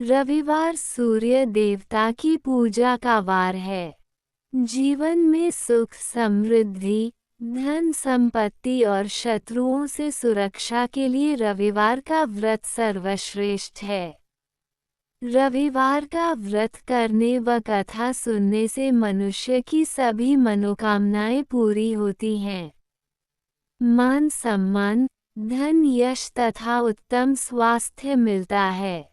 रविवार सूर्य देवता की पूजा का वार है। जीवन में सुख, समृद्धि, धन संपत्ति और शत्रुओं से सुरक्षा के लिए रविवार का व्रत सर्वश्रेष्ठ है। रविवार का व्रत करने व कथा सुनने से मनुष्य की सभी मनोकामनाएं पूरी होती हैं। मान सम्मान, धन, यश तथा उत्तम स्वास्थ्य मिलता है।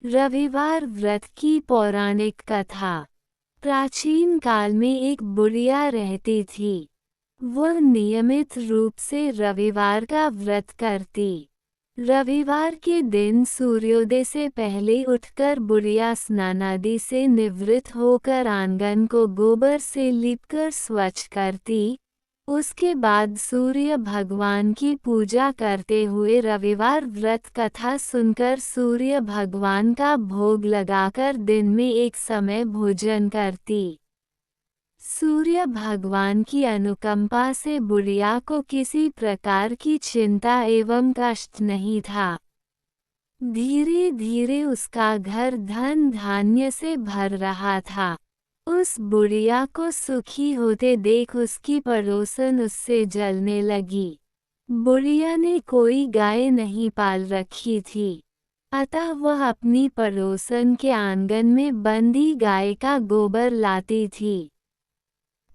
रविवार व्रत की पौराणिक कथा। प्राचीन काल में एक बुढ़िया रहती थी। वह नियमित रूप से रविवार का व्रत करती। रविवार के दिन सूर्योदय से पहले उठकर बुढ़िया स्नानादि से निवृत्त होकर आंगन को गोबर से लीपकर स्वच्छ करती। उसके बाद सूर्य भगवान की पूजा करते हुए रविवार व्रत कथा सुनकर सूर्य भगवान का भोग लगाकर दिन में एक समय भोजन करती। सूर्य भगवान की अनुकंपा से बुढ़िया को किसी प्रकार की चिंता एवं कष्ट नहीं था। धीरे धीरे उसका घर धन धान्य से भर रहा था। उस बुढ़िया को सुखी होते देख उसकी पड़ोसन उससे जलने लगी। बुढ़िया ने कोई गाय नहीं पाल रखी थी, अतः वह अपनी पड़ोसन के आंगन में बंधी गाय का गोबर लाती थी।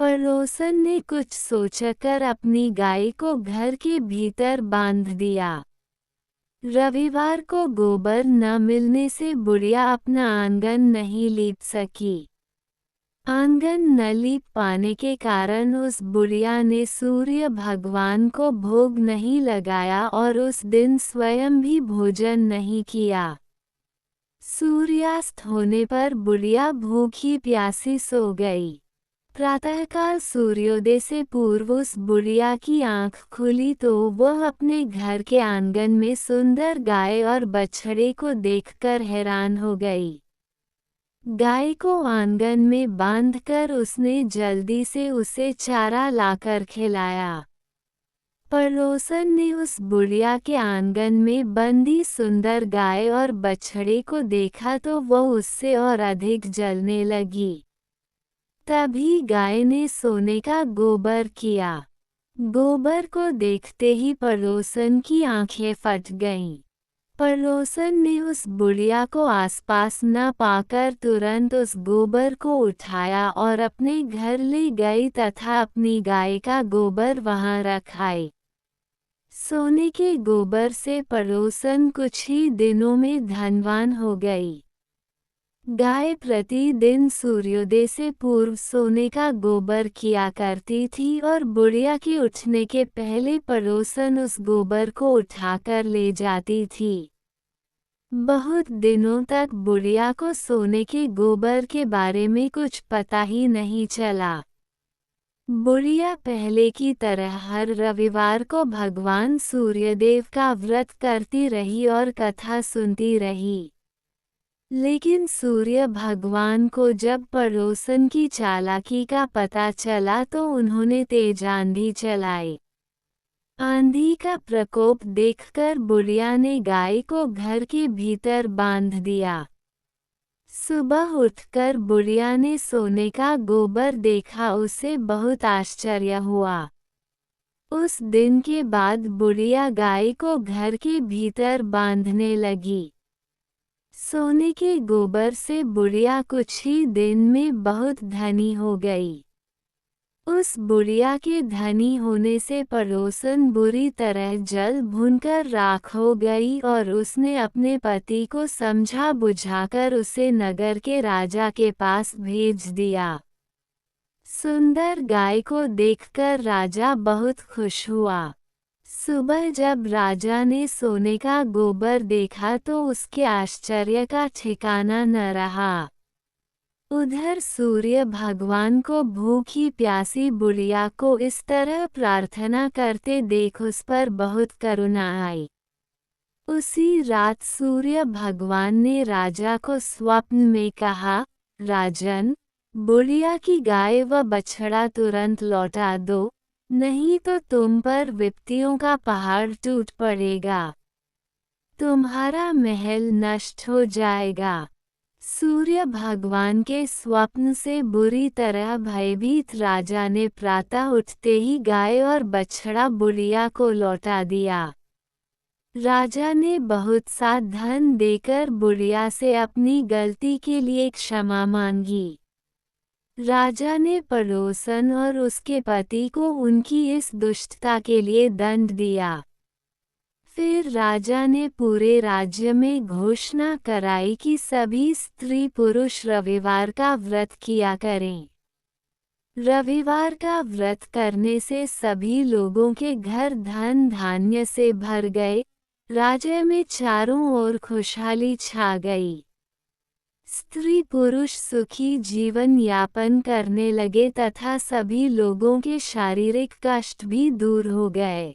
पड़ोसन ने कुछ सोचकर अपनी गाय को घर के भीतर बांध दिया। रविवार को गोबर न मिलने से बुढ़िया अपना आंगन नहीं लीप सकी। आंगन न लीप पाने के कारण उस बुढ़िया ने सूर्य भगवान को भोग नहीं लगाया और उस दिन स्वयं भी भोजन नहीं किया। सूर्यास्त होने पर बुढ़िया भूखी प्यासी सो गई। प्रातःकाल सूर्योदय से पूर्व उस बुढ़िया की आंख खुली तो वह अपने घर के आंगन में सुंदर गाय और बछड़े को देखकर हैरान हो गई। गाय को आंगन में बांधकर उसने जल्दी से उसे चारा लाकर खिलाया। पड़ोसन ने उस बुढ़िया के आंगन में बंधी सुंदर गाय और बछड़े को देखा तो वह उससे और अधिक जलने लगी। तभी गाय ने सोने का गोबर किया। गोबर को देखते ही पड़ोसन की आंखें फट गईं। पड़ोसन ने उस बुढ़िया को आसपास न पाकर तुरंत उस गोबर को उठाया और अपने घर ले गई तथा अपनी गाय का गोबर वहां रख आई। सोने के गोबर से पड़ोसन कुछ ही दिनों में धनवान हो गई। गाय प्रतिदिन सूर्योदय से पूर्व सोने का गोबर किया करती थी और बुढ़िया के उठने के पहले पड़ोसन उस गोबर को उठाकर ले जाती थी। बहुत दिनों तक बुढ़िया को सोने के गोबर के बारे में कुछ पता ही नहीं चला। बुढ़िया पहले की तरह हर रविवार को भगवान सूर्यदेव का व्रत करती रही और कथा सुनती रही। लेकिन सूर्य भगवान को जब पड़ोसन की चालाकी का पता चला तो उन्होंने तेज आंधी चलाई। आंधी का प्रकोप देखकर बुढ़िया ने गाय को घर के भीतर बांध दिया। सुबह उठकर बुढ़िया ने सोने का गोबर देखा, उसे बहुत आश्चर्य हुआ। उस दिन के बाद बुढ़िया गाय को घर के भीतर बांधने लगी। सोने के गोबर से बुढ़िया कुछ ही दिन में बहुत धनी हो गई। उस बुढ़िया के धनी होने से पड़ोसन बुरी तरह जल भूनकर राख हो गई और उसने अपने पति को समझा बुझाकर उसे नगर के राजा के पास भेज दिया। सुंदर गाय को देखकर राजा बहुत खुश हुआ। सुबह जब राजा ने सोने का गोबर देखा तो उसके आश्चर्य का ठिकाना न रहा। उधर सूर्य भगवान को भूखी प्यासी बुढ़िया को इस तरह प्रार्थना करते देख उस पर बहुत करुणा आई। उसी रात सूर्य भगवान ने राजा को स्वप्न में कहा, राजन, बुढ़िया की गाय व बछड़ा तुरंत लौटा दो, नहीं तो तुम पर विपत्तियों का पहाड़ टूट पड़ेगा। तुम्हारा महल नष्ट हो जाएगा। सूर्य भगवान के स्वप्न से बुरी तरह भयभीत राजा ने प्रातः उठते ही गाय और बछड़ा बुढ़िया को लौटा दिया। राजा ने बहुत सा धन देकर बुढ़िया से अपनी गलती के लिए क्षमा मांगी। राजा ने पड़ोसन और उसके पति को उनकी इस दुष्टता के लिए दंड दिया। फिर राजा ने पूरे राज्य में घोषणा कराई कि सभी स्त्री पुरुष रविवार का व्रत किया करें। रविवार का व्रत करने से सभी लोगों के घर धन धान्य से भर गए। राज्य में चारों ओर खुशहाली छा गई। स्त्री पुरुष सुखी जीवन यापन करने लगे तथा सभी लोगों के शारीरिक कष्ट भी दूर हो गए।